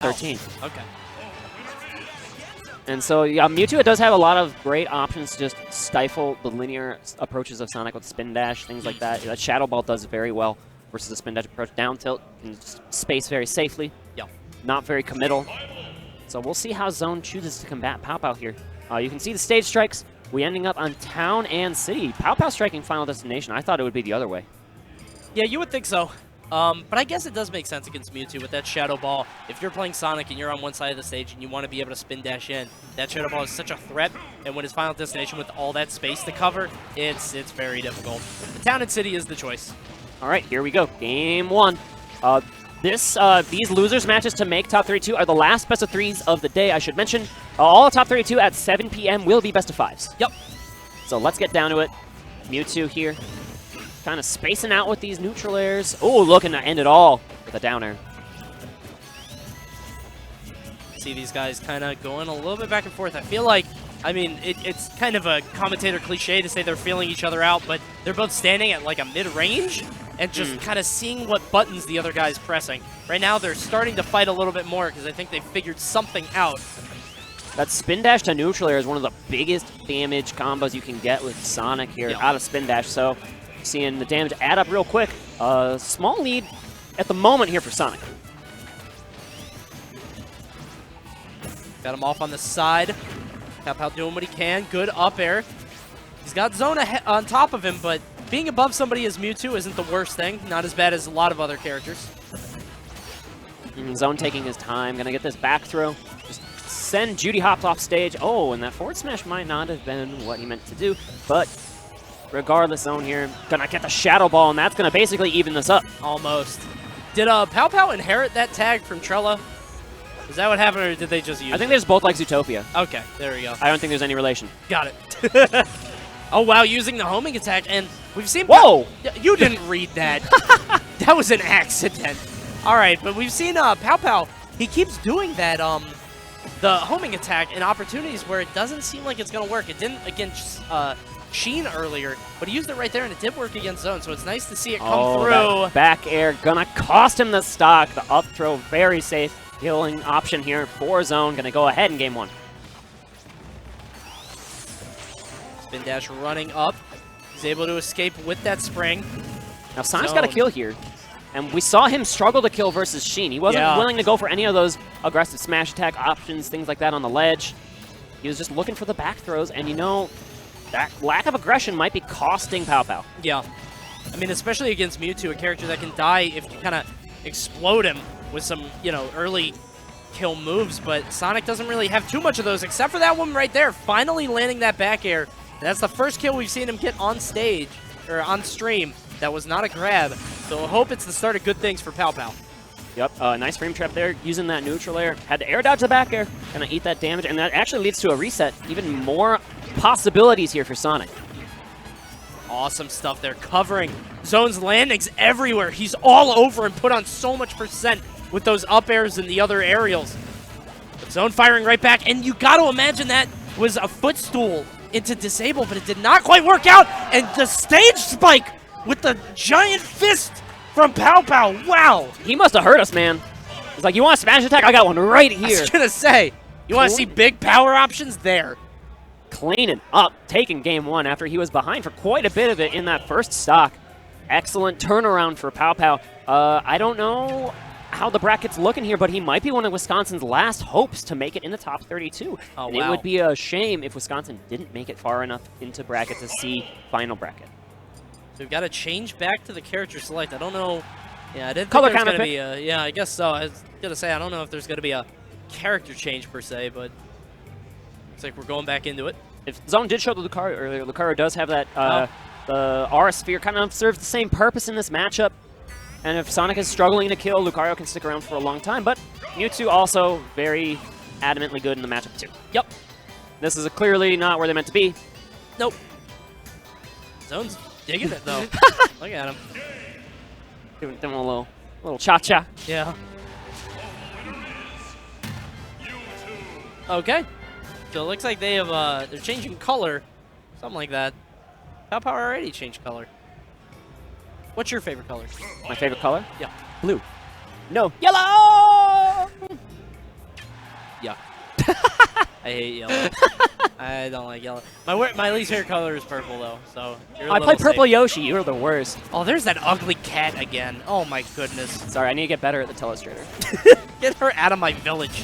13. Oh, okay. And so, yeah, Mewtwo does have a lot of great options to just stifle the linear approaches of Sonic with Spin Dash, things like that. That Shadow Ball does very well versus the Spin Dash approach. Down tilt, can space very safely. Yeah. Not very committal. So we'll see how Zoan chooses to combat PowPow here. You can see the stage strikes. We ending up on Town and City. PowPow striking Final Destination. I thought it would be the other way. Yeah, you would think so. But I guess it does make sense against Mewtwo with that Shadow Ball. If you're playing Sonic and you're on one side of the stage and you want to be able to Spin Dash in, that Shadow Ball is such a threat. And when his Final Destination with all that space to cover, it's very difficult. The Town and City is the choice. All right, here we go. Game 1. These losers matches to make top 32 are the last best of 3s of the day. I should mention all top 32 at 7 p.m. will be best of 5s. Yep. So let's get down to it. Mewtwo here, kind of spacing out with these neutral airs. Oh, looking to end it all with a down air. See these guys kind of going a little bit back and forth. I feel like, I mean, it's kind of a commentator cliche to say they're feeling each other out, but they're both standing at like a mid-range and just kind of seeing what buttons the other guy's pressing. Right now, they're starting to fight a little bit more because I think they figured something out. That Spin Dash to neutral air is one of the biggest damage combos you can get with Sonic here out of Spin Dash. So seeing the damage add up real quick. Small lead at the moment here for Sonic. Got him off on the side. PowPow doing what he can. Good up air. He's got Zoan on top of him, but being above somebody as Mewtwo isn't the worst thing. Not as bad as a lot of other characters. Zoan taking his time. Gonna get this back throw. Just send Judy Hops off stage. Oh, and that forward smash might not have been what he meant to do, but regardless, Zoan here gonna get the Shadow Ball, and that's gonna basically even this up. Almost. Did PowPow inherit that tag from Trella? Is that what happened, or did they just use it? I think they just both like Zootopia. Okay, there we go. I don't think there's any relation. Got it. Oh, wow, using the homing attack, and we've seen... Whoa! You didn't read that. That was an accident. All right, but we've seen PowPow. He keeps doing that, the homing attack in opportunities where it doesn't seem like it's going to work. It didn't against Sheen earlier, but he used it right there, and it did work against Zoan, so it's nice to see it come through. That back air gonna cost him the stock. The up throw, very safe. Healing option here for Zoan. Gonna go ahead in game 1. Spin Dash running up. He's able to escape with that spring. Now Sonic's got a kill here. And we saw him struggle to kill versus Sheen. He wasn't willing to go for any of those aggressive smash attack options, things like that on the ledge. He was just looking for the back throws, and you know, that lack of aggression might be costing PowPow. Yeah. I mean, especially against Mewtwo, a character that can die if you kind of explode him with some, you know, early kill moves, but Sonic doesn't really have too much of those, except for that one right there, finally landing that back air. That's the first kill we've seen him get on stage, or on stream. That was not a grab, so I hope it's the start of good things for PowPow. Yep, nice frame trap there, using that neutral air. Had to air dodge the back air, gonna eat that damage, and that actually leads to a reset. Even more possibilities here for Sonic. Awesome stuff there, covering Zoan's landings everywhere. He's all over and put on so much percent with those up airs and the other aerials. But Zoan firing right back, and you got to imagine that was a footstool into disable, but it did not quite work out. And the stage spike with the giant fist from PowPow. Wow. He must have hurt us, man. He's like, you want a smash attack? I got one right here. I was going to say, you want to see big power options there. Cleaning up, taking game 1 after he was behind for quite a bit of it in that first stock. Excellent turnaround for PowPow. I don't know how the bracket's looking here, but he might be one of Wisconsin's last hopes to make it in the top 32. Oh, and it would be a shame if Wisconsin didn't make it far enough into bracket to see final bracket. So we've got to change back to the character select. I don't know. Yeah, I didn't think Color there was counter going to be a... Yeah, I guess so. I was going to say, I don't know if there's going to be a character change per se, but looks like we're going back into it. If Zoan did show the Lucario earlier, Lucario does have that, the Aura Sphere kind of serves the same purpose in this matchup. And if Sonic is struggling to kill, Lucario can stick around for a long time. But Mewtwo also very adamantly good in the matchup too. Yep. This is clearly not where they're meant to be. Nope. Zoan's digging it though. Look at him. Doing a little cha-cha. Yeah. Okay. So it looks like they have they're changing color, something like that. PowPow already changed color. What's your favorite color? My favorite color? Yeah. Blue. No, yellow! Yuck. I hate yellow. I don't like yellow. My least favorite color is purple, though. So I play purple Yoshi. You're the worst. Oh, there's that ugly cat again. Oh my goodness. Sorry, I need to get better at the telestrator. Get her out of my village.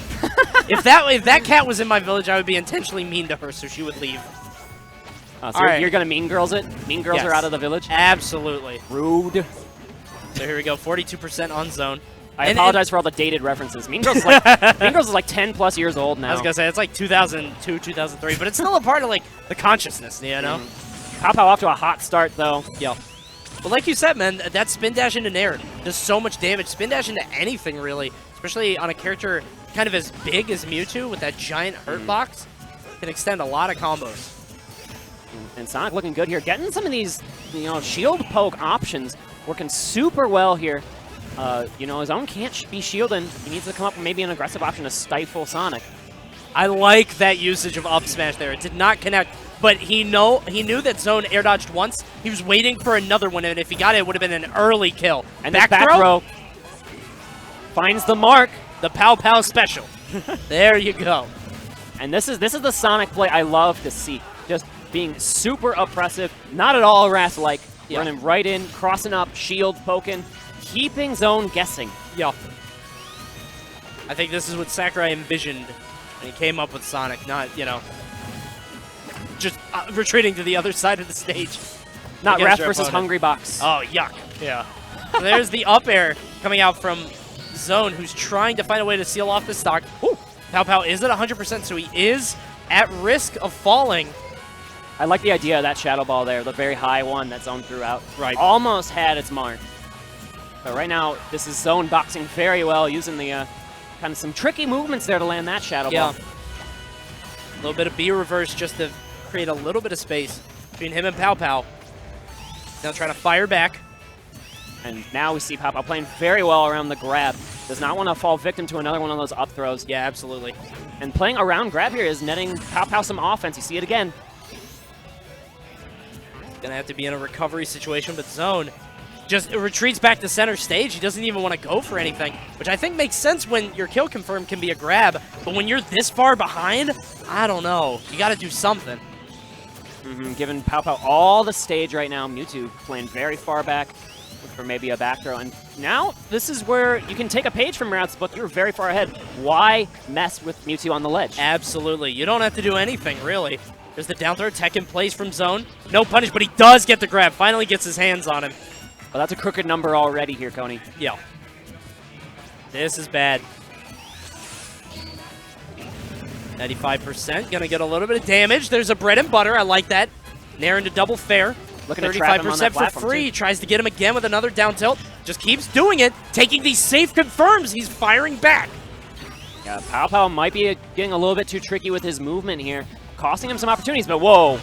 If that cat was in my village, I would be intentionally mean to her, so she would leave. So you're gonna Mean Girls it? Mean Girls are out of the village? Absolutely. Rude. So here we go, 42% on Zone. I apologize for all the dated references. Mean Girls is like Mean Girls is like 10 plus years old now. I was gonna say it's like 2002, 2003, but it's still a part of like the consciousness, you know. PowPow off to a hot start though. Yeah. But like you said, man, that spin dash into Nair does so much damage. Spin dash into anything really, especially on a character kind of as big as Mewtwo with that giant hurt box, can extend a lot of combos. And Sonic looking good here, getting some of these, shield poke options working super well here. His own can't be shielding. He needs to come up with maybe an aggressive option to stifle Sonic. I like that usage of up smash there. It did not connect, but he knew that Zone air dodged once. He was waiting for another one, and if he got it, it would have been an early kill. And back throw finds the mark. The PowPow special. There you go. And this is the Sonic play I love to see. Just being super oppressive, not at all Wrath-like. Running right in, crossing up, shield poking, keeping Zone guessing. Yeah. I think this is what Sakurai envisioned when he came up with Sonic, not, just retreating to the other side of the stage. Not Wrath versus Hungry Box. Oh, yuck. Yeah. So there's the up air coming out from Zone, who's trying to find a way to seal off the stock. Ooh. PowPow is at 100%, so he is at risk of falling. I like the idea of that Shadow Ball there, the very high one that Zone threw out. Right. Almost had its mark. But right now, this is Zone boxing very well, using the kind of some tricky movements there to land that Shadow Ball. A little bit of B reverse just to create a little bit of space between him and PowPow. Now trying to fire back. And now we see PowPow playing very well around the grab. Does not want to fall victim to another one of those up throws. Yeah, absolutely. And playing around grab here is netting PowPow some offense. You see it again. Gonna have to be in a recovery situation, but Zone just retreats back to center stage. He doesn't even want to go for anything, which I think makes sense when your kill confirm can be a grab, but when you're this far behind, I don't know. You got to do something. Giving PowPow all the stage right now. Mewtwo playing very far back for maybe a back throw. And now this is where you can take a page from Wrath's book. You're very far ahead. Why mess with Mewtwo on the ledge? Absolutely. You don't have to do anything, really. There's the down throw tech in place from Zone. No punish, but he does get the grab. Finally gets his hands on him. Well, that's a crooked number already here, Coney. Yeah. This is bad. 95%. Gonna get a little bit of damage. There's a bread and butter. I like that. Nair into double fair. Looking to trap him on that 35% for free. Tries to get him again with another down tilt. Just keeps doing it. Taking these safe confirms. He's firing back. Yeah, PowPow might be getting a little bit too tricky with his movement here. Costing him some opportunities, but whoa.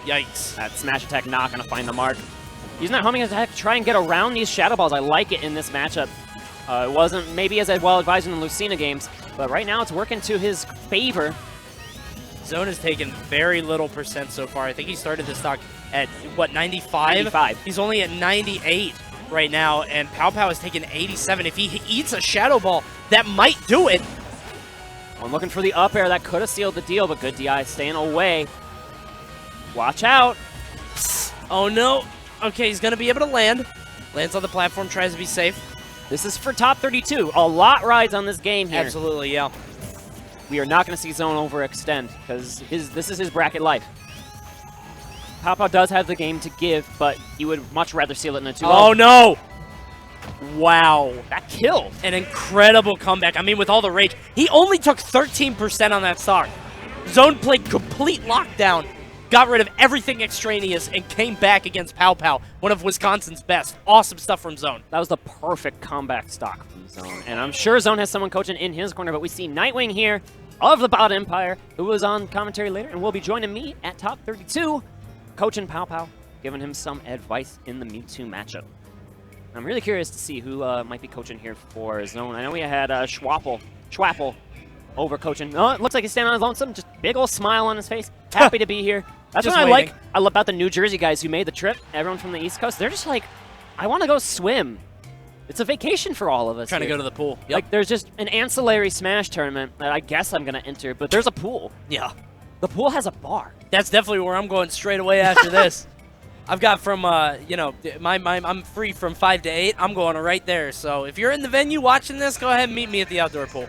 Yikes. That smash attack not going to find the mark. Using that homing attack to try and get around these Shadow Balls. I like it in this matchup. It wasn't maybe as well advised in the Lucina games, but right now it's working to his favor. Zone has taken very little percent so far. I think he started the stock at, what, 95? 95. He's only at 98 right now, and PowPow has taken 87. If he eats a Shadow Ball, that might do it. I'm looking for the up air. That could have sealed the deal, but good DI staying away. Watch out. Oh, no. Okay, he's going to be able to land. Lands on the platform, tries to be safe. This is for top 32. A lot rides on this game here. Absolutely, yeah. We are not going to see Zone overextend, because this is his bracket life. PowPow does have the game to give, but he would much rather seal it than a 2-0. Oh, no. Wow. That killed. An incredible comeback. I mean, with all the rage. He only took 13% on that stock. Zone played complete lockdown, got rid of everything extraneous, and came back against PowPow, one of Wisconsin's best. Awesome stuff from Zone. That was the perfect comeback stock from Zone. And I'm sure Zone has someone coaching in his corner, but we see Nightwing here of the Bot Empire, who was on commentary later, and will be joining me at top 32, coaching PowPow, giving him some advice in the Mewtwo matchup. I'm really curious to see who might be coaching here for Zone. I know we had Schwapple over coaching. Oh, it looks like he's standing on his lonesome. Just big old smile on his face. Happy to be here. That's what I like about the New Jersey guys who made the trip. Everyone from the East Coast. They're just like, I want to go swim. it's a vacation for all of us. Trying to go to the pool. Yep. Like, there's just an ancillary Smash tournament that I guess I'm going to enter, but there's a pool. Yeah. The pool has a bar. That's definitely where I'm going straight away after this. I've got from, you know, I'm free from 5 to 8. I'm going right there. So if you're in the venue watching this, go ahead and meet me at the outdoor pool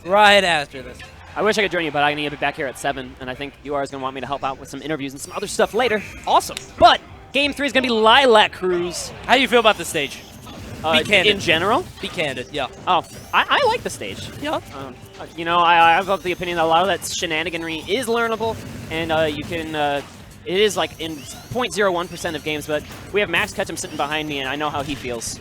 right after this. I wish I could join you, but I'm going to be back here at 7, and I think UR is going to want me to help out with some interviews and some other stuff later. Awesome. But Game 3 is going to be Lilac Cruise. How do you feel about the stage? Be candid. In general? Be candid, yeah. Oh, I like the stage. Yeah. You know, I've of the opinion that a lot of that shenaniganry is learnable, and you can, it is like in 0.01% of games, but we have Max Ketchum sitting behind me, and I know how he feels,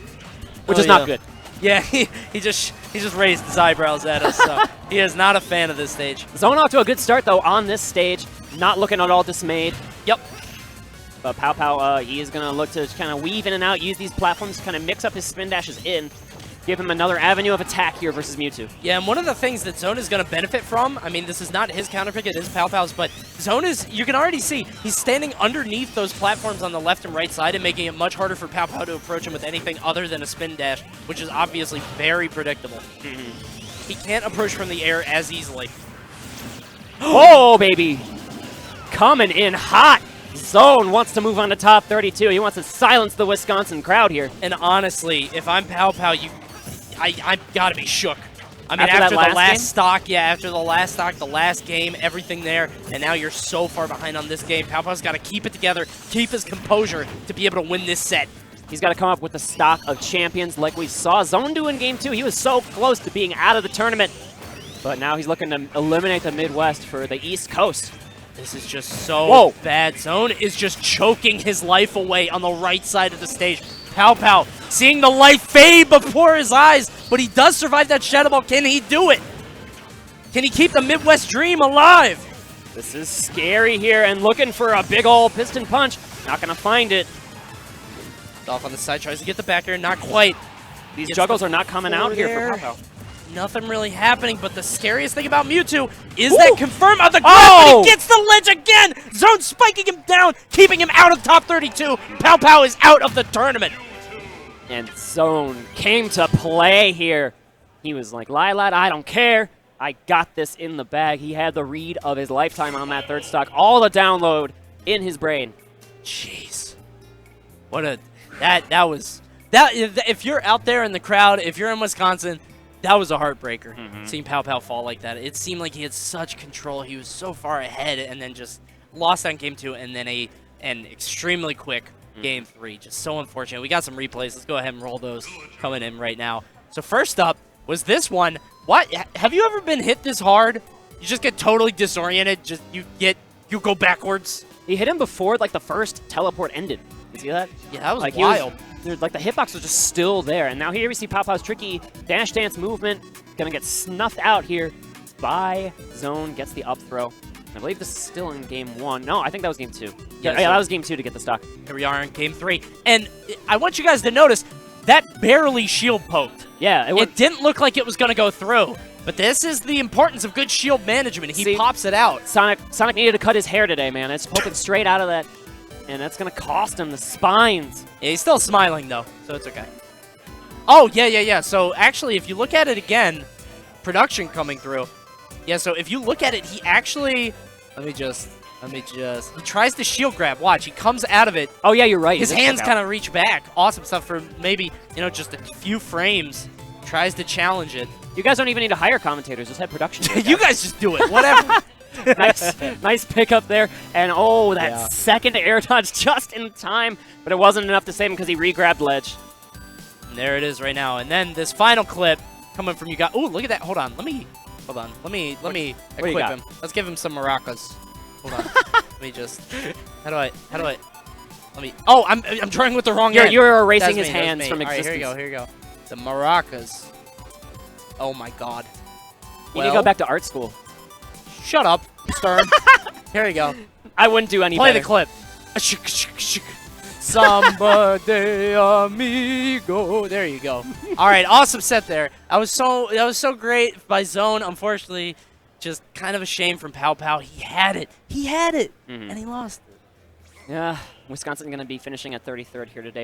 which is not good. Yeah, he just raised his eyebrows at us, so he is not a fan of this stage. Zoan off to a good start, though, on this stage, not looking at all dismayed. Yep. But PowPow, he is going to look to kind of weave in and out, use these platforms to kind of mix up his spin dashes in, give him another avenue of attack here versus Mewtwo. Yeah, and one of the things that Zoan is going to benefit from, I mean, this is not his counter pick, it is PowPow's, but Zoan is, you can already see, he's standing underneath those platforms on the left and right side and making it much harder for PowPow to approach him with anything other than a spin dash, which is obviously very predictable. He can't approach from the air as easily. Oh, baby! Coming in hot! Zoan wants to move on to top 32. He wants to silence the Wisconsin crowd here. And honestly, if I'm PowPow, I've got to be shook. I mean, after the last game? stock, yeah, after the last stock, the last game, everything there, and now you're so far behind on this game. PowPow's got to keep it together, keep his composure to be able to win this set. He's got to come up with the stock of champions like we saw Zoan do in Game 2. He was so close to being out of the tournament, but now he's looking to eliminate the Midwest for the East Coast. This is just so bad. Zoan is just choking his life away on the right side of the stage. PowPow seeing the life fade before his eyes, but he does survive that Shadow Ball. Can he do it? Can he keep the Midwest dream alive? This is scary here, and looking for a big ol' piston punch. Not going to find it. Off on the side, tries to get the back air, not quite. These juggles are not coming out here for PowPow. Nothing really happening, but the scariest thing about Mewtwo is that confirm of the grab, but he gets the ledge again! Zoan spiking him down, keeping him out of top 32. PowPow is out of the tournament. And Zoan came to play here. He was like, Lilat, I don't care. I got this in the bag. He had the read of his lifetime on that third stock. All the download in his brain. Jeez. What a... That was... If you're out there in the crowd, if you're in Wisconsin... That was a heartbreaker, seeing PowPow fall like that. It seemed like he had such control. He was so far ahead and then just lost on Game 2 and then an extremely quick Game 3. Just so unfortunate. We got some replays. Let's go ahead and roll those coming in right now. So first up was this one. What? Have you ever been hit this hard? You just get totally disoriented. You go backwards. He hit him before like the first teleport ended. You see that? Yeah, that was like, wild. Like the hitbox was just still there, and now here we see PowPow's tricky dash dance movement gonna get snuffed out here by Zoan. Gets the up throw. I believe this is still in Game 1. No, I think that was Game 2. Yeah, that was Game 2 to get the stock. Here we are in Game 3, and I want you guys to notice that barely shield poked. Yeah, it didn't look like it was gonna go through. But this is the importance of good shield management. He pops it out. Sonic needed to cut his hair today, man. It's poking straight out of that. And that's going to cost him the spines. Yeah, he's still smiling, though, so it's okay. Oh, yeah. So, actually, if you look at it again, production coming through. Yeah, so if you look at it, he actually... Let me just... He tries to shield grab. Watch, he comes out of it. Oh, yeah, you're right. His hands kind of reach back. Awesome stuff for maybe, just a few frames. Tries to challenge it. You guys don't even need to hire commentators. Just have production. You guys just do it. Whatever. nice pickup there, and that second air dodge just in time, but it wasn't enough to save him because he re-grabbed ledge. And there it is right now, and then this final clip coming from you guys. Oh, look at that! Hold on, let me equip him. Let's give him some maracas. Hold on, let me just. How do I? Let me. Oh, I'm drawing with the wrong hand. You're erasing his hands from existence. All right, here you go. The maracas. Oh my God. You need to go back to art school. Shut up, Stern. Here you go. I wouldn't do any Play better. the clip. Samba de amigo. There you go. All right, awesome set there. That was so great by Zoan. Unfortunately, just kind of a shame from PowPow. He had it, and he lost it. Yeah, Wisconsin going to be finishing at 33rd here today.